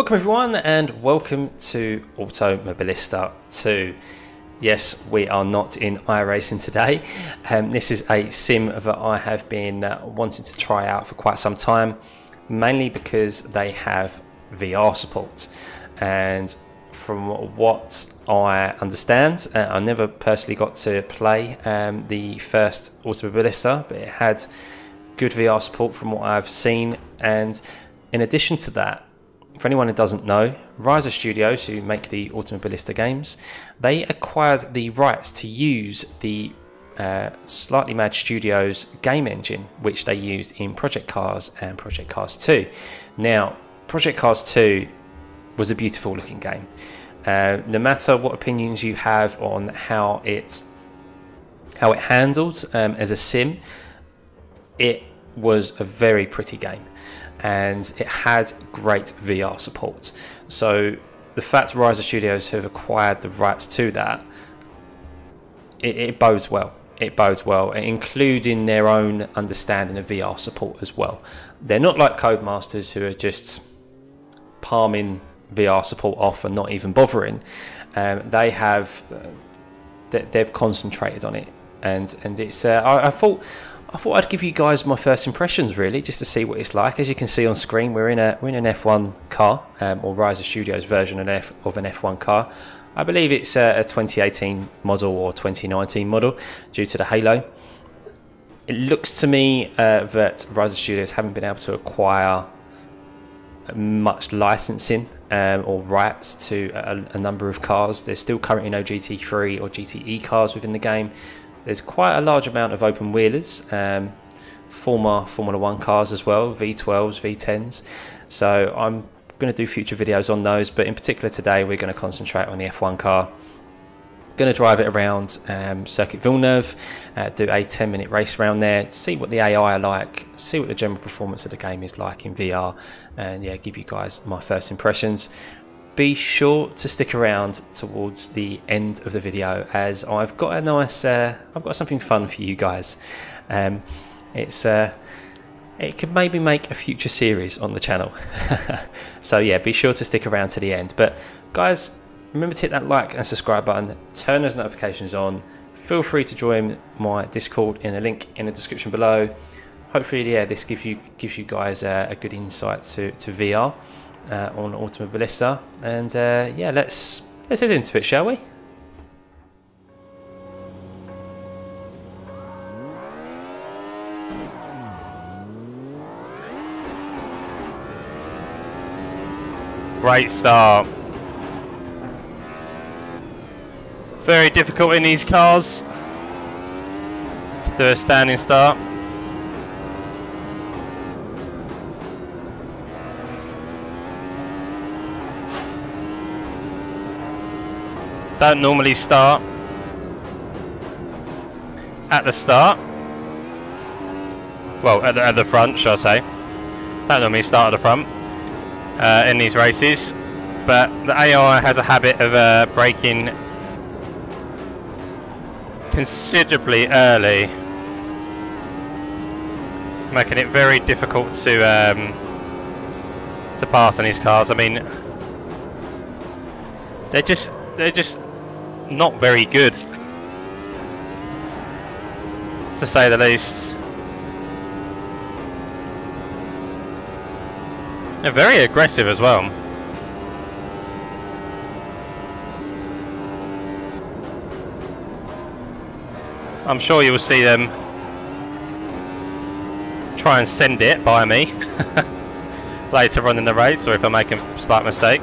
Welcome everyone and welcome to Automobilista 2. Yes, we are not in iRacing today. This is a sim that I have been wanting to try out for quite some time, mainly because they have VR support. And from what I understand, I never personally got to play the first Automobilista, but it had good VR support from what I've seen. And in addition to that, for anyone who doesn't know, Riser Studios, who make the Automobilista games, they acquired the rights to use the Slightly Mad Studios game engine, which they used in Project Cars and Project Cars 2. Now, Project Cars 2 was a beautiful looking game. No matter what opinions you have on how it handled as a sim, it was a very pretty game. And it had great VR support. So the fact Riser Studios have acquired the rights to that, it bodes well. It bodes well, including their own understanding of VR support as well. They're not like Codemasters, who are just palming VR support off and not even bothering. They've concentrated on it, and it's. I thought I'd give you guys my first impressions, really, just to see what it's like. As you can see on screen, we're in an F1 car, or Riser Studios version of an F1 car. I believe it's a 2018 model or 2019 model due to the halo. It looks to me that Riser Studios haven't been able to acquire much licensing or rights to a number of cars. There's still currently no GT3 or GTE cars within the game. There's quite a large amount of open wheelers, former Formula 1 cars as well, V12s, V10s. So I'm going to do future videos on those, but in particular today we're going to concentrate on the F1 car. Going to drive it around Circuit Villeneuve, do a 10-minute race around there, see what the AI are like, see what the general performance of the game is like in VR, and yeah, give you guys my first impressions. Be sure to stick around towards the end of the video, as I've got a nice, I've got something fun for you guys. It could maybe make a future series on the channel. So yeah, be sure to stick around to the end. But guys, remember to hit that like and subscribe button, turn those notifications on. Feel free to join my Discord in the link in the description below. Hopefully, yeah, this gives you guys a good insight to VR. On Automobilista, and yeah, let's head into it, shall we? Great start. Very difficult in these cars to do a standing start. Don't normally start at the start. Well, at the front, shall I say. Don't normally start at the front in these races, but the AI has a habit of braking considerably early, making it very difficult to pass on these cars. I mean, they're just not very good, to say the least. They're very aggressive as well. I'm sure you will see them try and send it by me later on in the race, or if I make a slight mistake.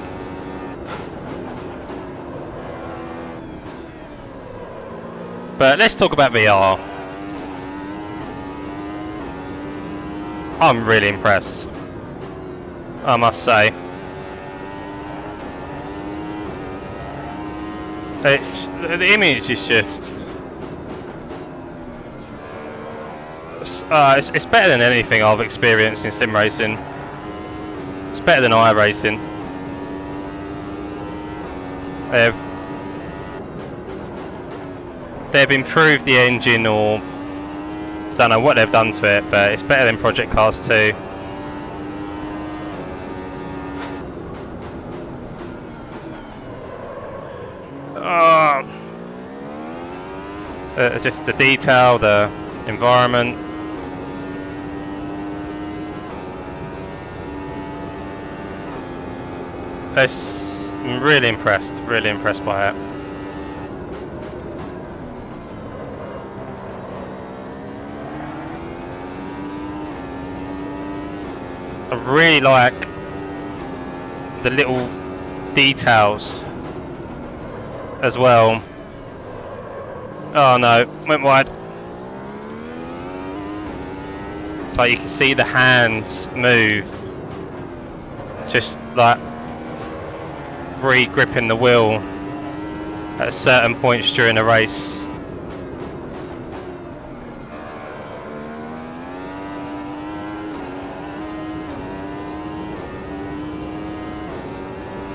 But let's talk about VR. I'm really impressed, I must say. The image is just... it's better than anything I've experienced in sim racing. It's better than iRacing. They've improved the engine, or don't know what they've done to it, but it's better than Project Cars 2. just the detail, the environment. I'm really impressed by it. I really like the little details as well. Oh no, went wide. Like you can see the hands move, just like re-gripping the wheel at certain points during the race.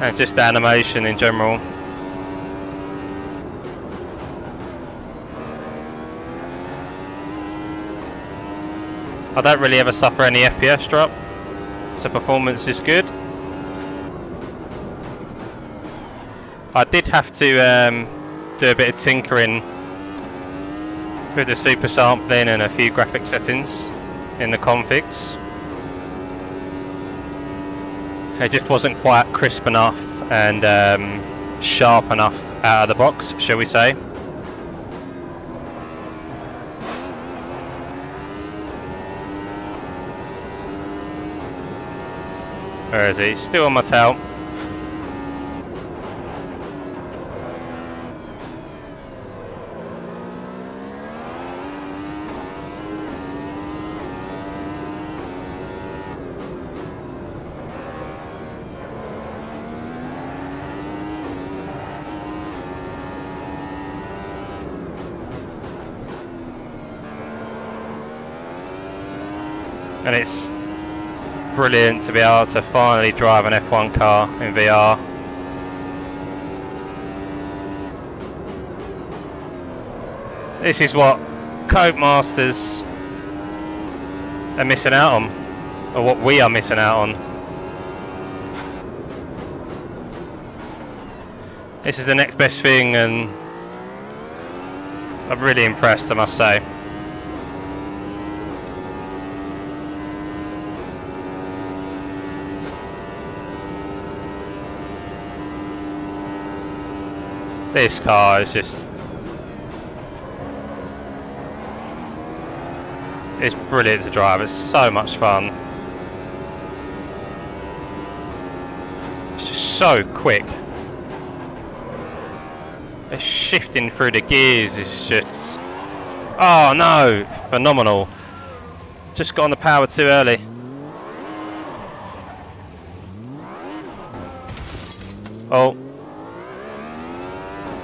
And just the animation in general. I don't really ever suffer any FPS drop, so performance is good. I did have to do a bit of tinkering with the super sampling and a few graphic settings in the configs. It just wasn't quite crisp enough and sharp enough out of the box, shall we say. Where is he? Still on my tail. And it's brilliant to be able to finally drive an F1 car in VR. This is what Codemasters are missing out on, or what we are missing out on. This is the next best thing, and I'm really impressed, I must say. This car is just... it's brilliant to drive, it's so much fun. It's just so quick. The shifting through the gears is just... oh no! Phenomenal. Just got on the power too early. Oh.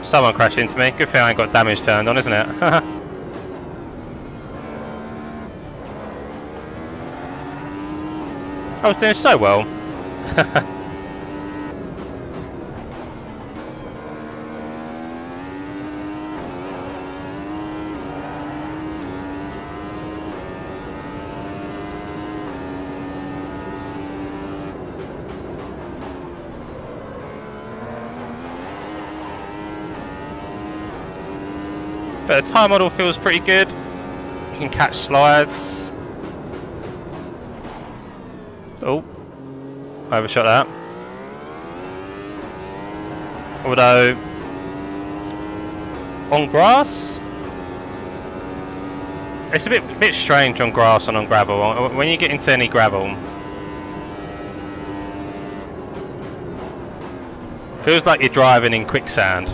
Someone crashed into me. Good thing I ain't got damage turned on, isn't it? I was doing so well. But the tyre model feels pretty good. You can catch slides. Oh, I overshot that. Although, on grass, it's a bit strange on grass and on gravel. When you get into any gravel, feels like you're driving in quicksand.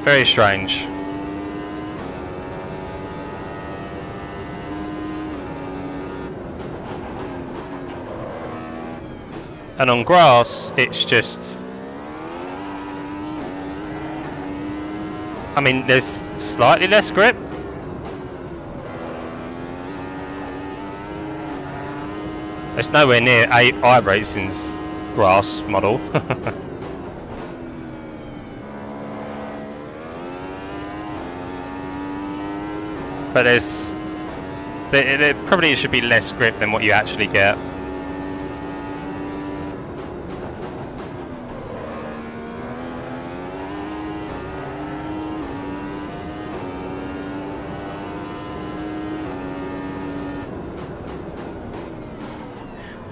Very strange. And on grass, it's just... I mean, there's slightly less grip. It's nowhere near iRacing's grass model. But there probably should be less grip than what you actually get.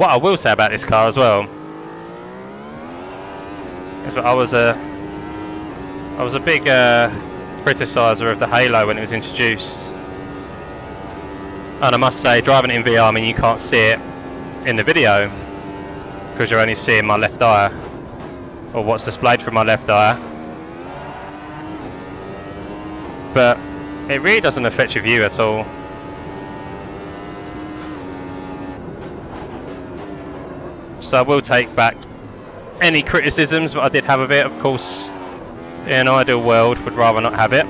What I will say about this car as well is that I was a big criticiser of the Halo when it was introduced, and I must say, driving it in VR, I mean, you can't see it in the video because you're only seeing my left eye, or what's displayed from my left eye, but it really doesn't affect your view at all. So I will take back any criticisms that I did have of it. Of course, in an ideal world, would rather not have it.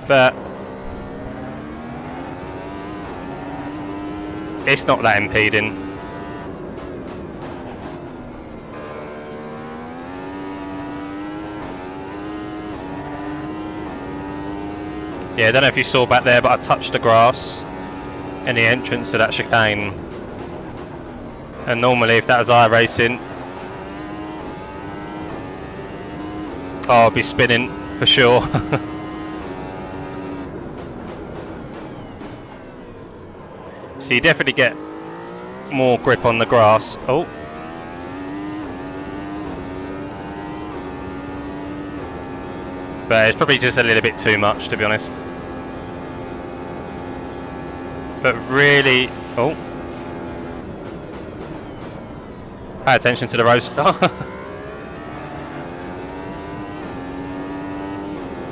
But it's not that impeding. Yeah, I don't know if you saw back there, but I touched the grass in the entrance to that chicane. And normally, if that was iRacing, car would be spinning for sure. So you definitely get more grip on the grass. Oh. But it's probably just a little bit too much, to be honest. But really, oh. Pay attention to the road car.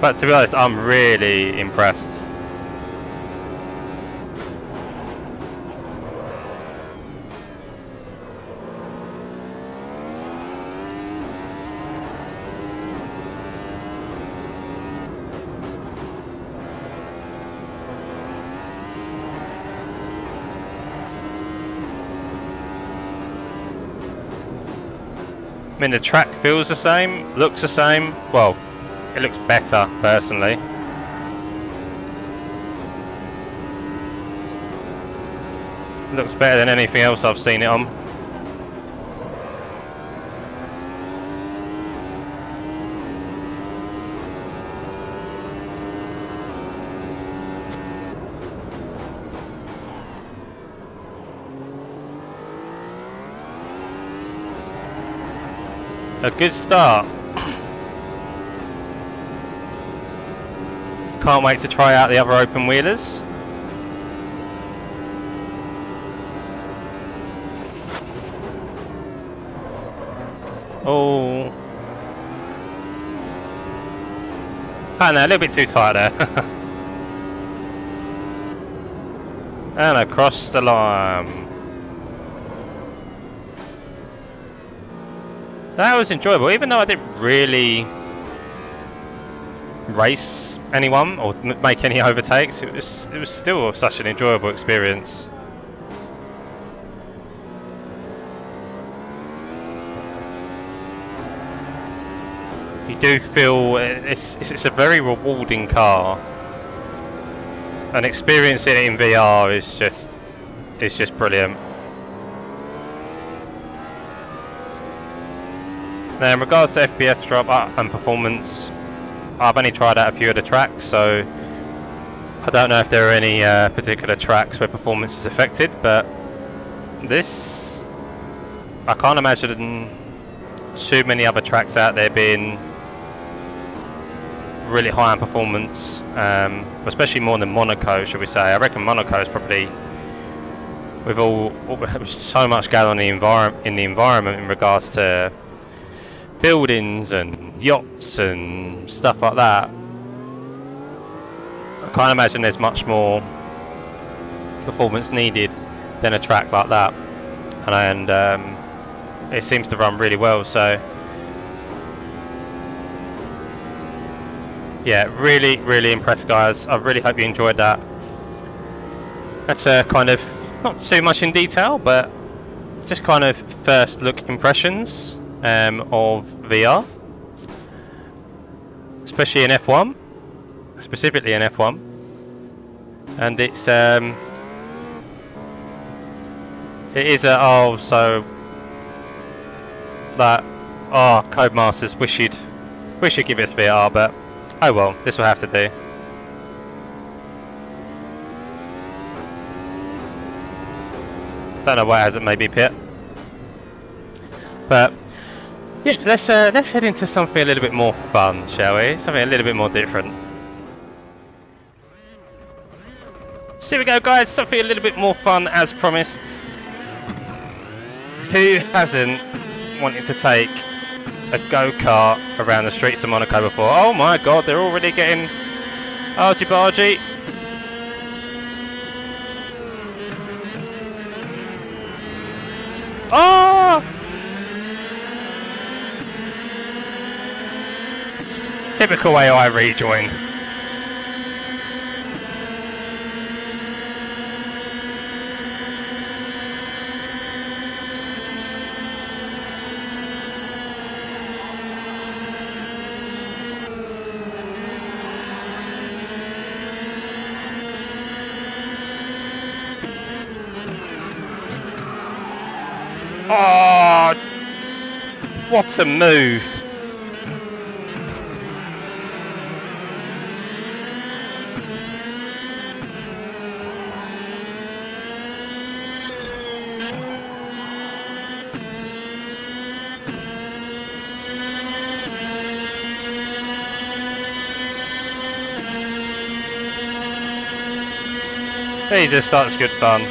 But to be honest, I'm really impressed. I mean, the track feels the same, looks the same. Well, it looks better, personally. Looks better than anything else I've seen it on. A good start. Can't wait to try out the other open wheelers. Oh. Oh no, a little bit too tight there. And across the line. That was enjoyable, even though I didn't really race anyone or make any overtakes. It was still such an enjoyable experience. You do feel it's a very rewarding car, and experiencing it in VR is just brilliant. Now, in regards to FPS drop and performance, I've only tried out a few of the tracks, so I don't know if there are any particular tracks where performance is affected, but this, I can't imagine too many other tracks out there being really high in performance, especially more than Monaco, should we say. I reckon Monaco is probably, with so much going on in the environment in regards to buildings and yachts and stuff like that, I can't imagine there's much more performance needed than a track like that, and it seems to run really well. So yeah, really impressed, guys. I really hope you enjoyed that. That's kind of not too much in detail, but just kind of first look impressions of VR, especially in F1, specifically in F1, and it is Codemasters wish you'd give it VR, but oh well, this will have to do. Don't know why it hasn't made me pit. But yeah, let's head into something a little bit more fun, shall we? Something a little bit more different. So here we go, guys. Something a little bit more fun, as promised. Who hasn't wanted to take a go-kart around the streets of Monaco before? Oh my god, they're already getting argy-bargy. Oh! Typical AI rejoin. Oh, what a move. These are such good fun.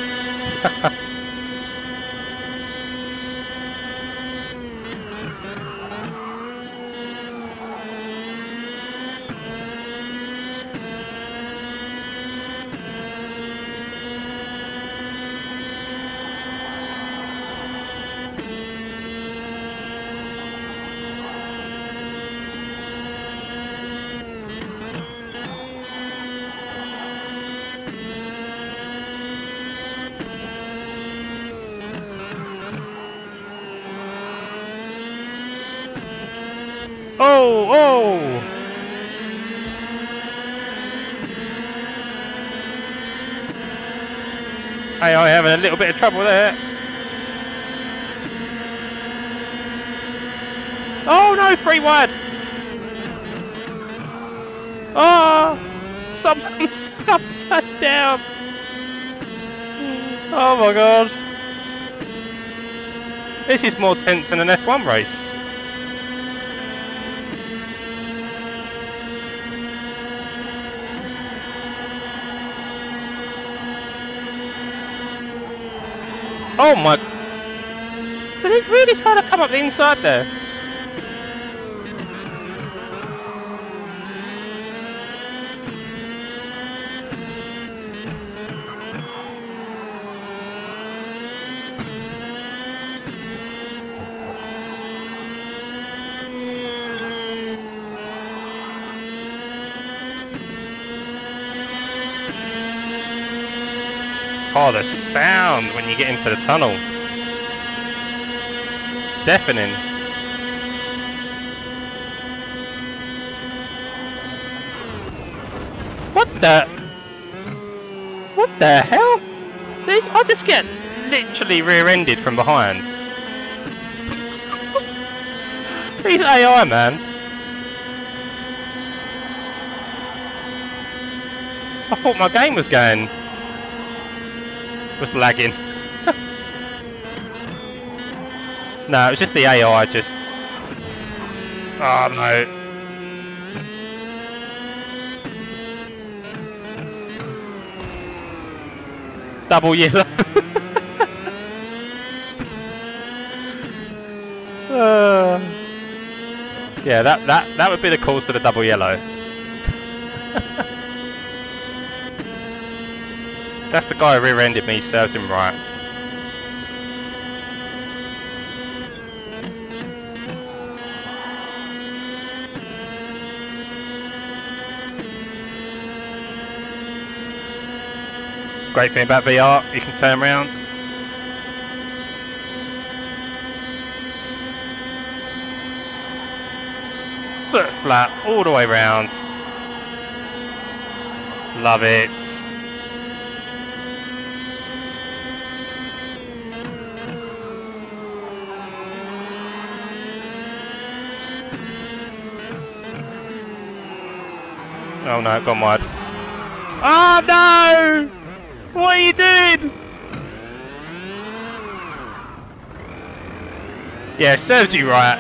Oh, oh! Hey, I'm having a little bit of trouble there. Oh no, free wide! Oh! Someone's upside down! Oh my god! This is more tense than an F1 race. Oh my... Did he really try to come up the inside there? Oh, the sound when you get into the tunnel. Deafening. What the? What the hell? I just get literally rear-ended from behind. These AI, man. I thought my game was lagging. No, it was just the AI just... Oh no. Double yellow. Yeah, that would be the cause to the double yellow. That's the guy who rear-ended me, serves him right. It's a great thing about VR, you can turn around. Foot flat, all the way round. Love it. Oh no, gone wide. Oh no! What are you doing? Yeah, serves you right.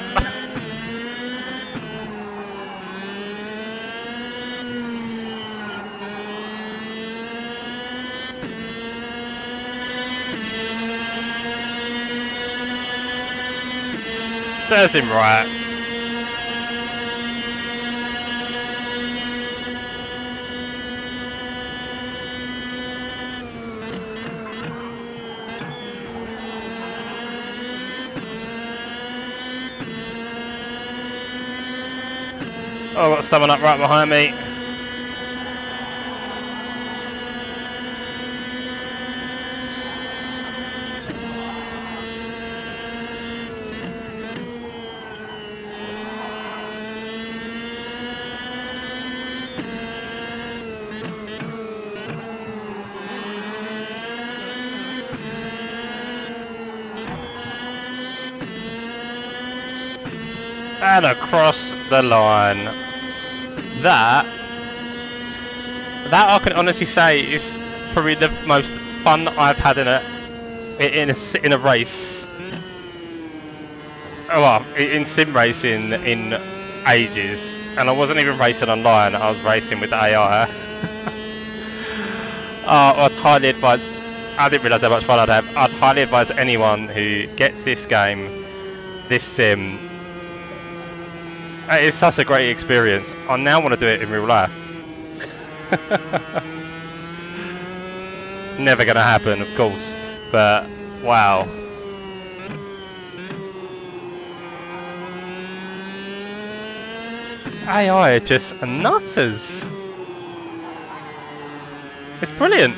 Serves him right. Oh, I've got someone up right behind me. And across the line. That I can honestly say is probably the most fun I've had in a race. Oh, well, in sim racing in ages, and I wasn't even racing online. I was racing with the AI. I'd highly advise. I didn't realise how much fun I'd have. I'd highly advise anyone who gets this game, this sim. It's such a great experience. I now want to do it in real life. Never going to happen, of course, but wow. AI are just nutters. It's brilliant.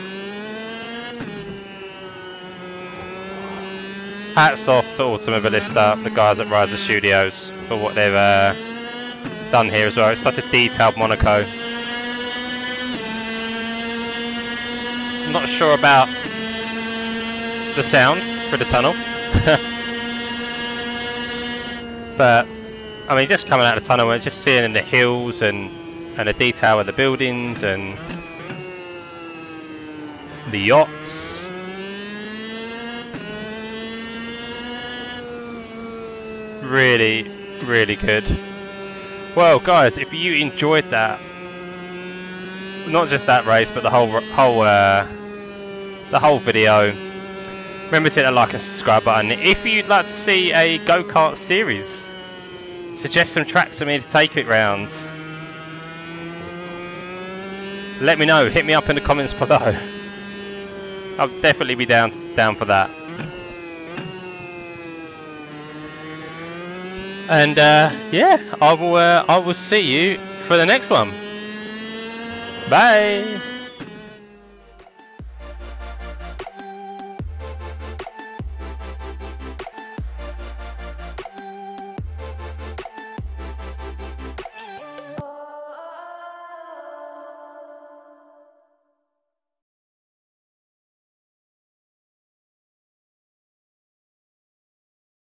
Hats off to Automobilista, the guys at Rider Studios, for what they've done here as well. It's such a detailed Monaco. I'm not sure about the sound for the tunnel. But I mean, just coming out of the tunnel and just seeing the hills and the detail of the buildings and the yachts. Really, really good. Well, guys, if you enjoyed that, not just that race, but the whole video, remember to hit that like and subscribe button. If you'd like to see a go-kart series, suggest some tracks for me to take it round. Let me know. Hit me up in the comments below. I'll definitely be down for that. And yeah, I will see you for the next one. Bye.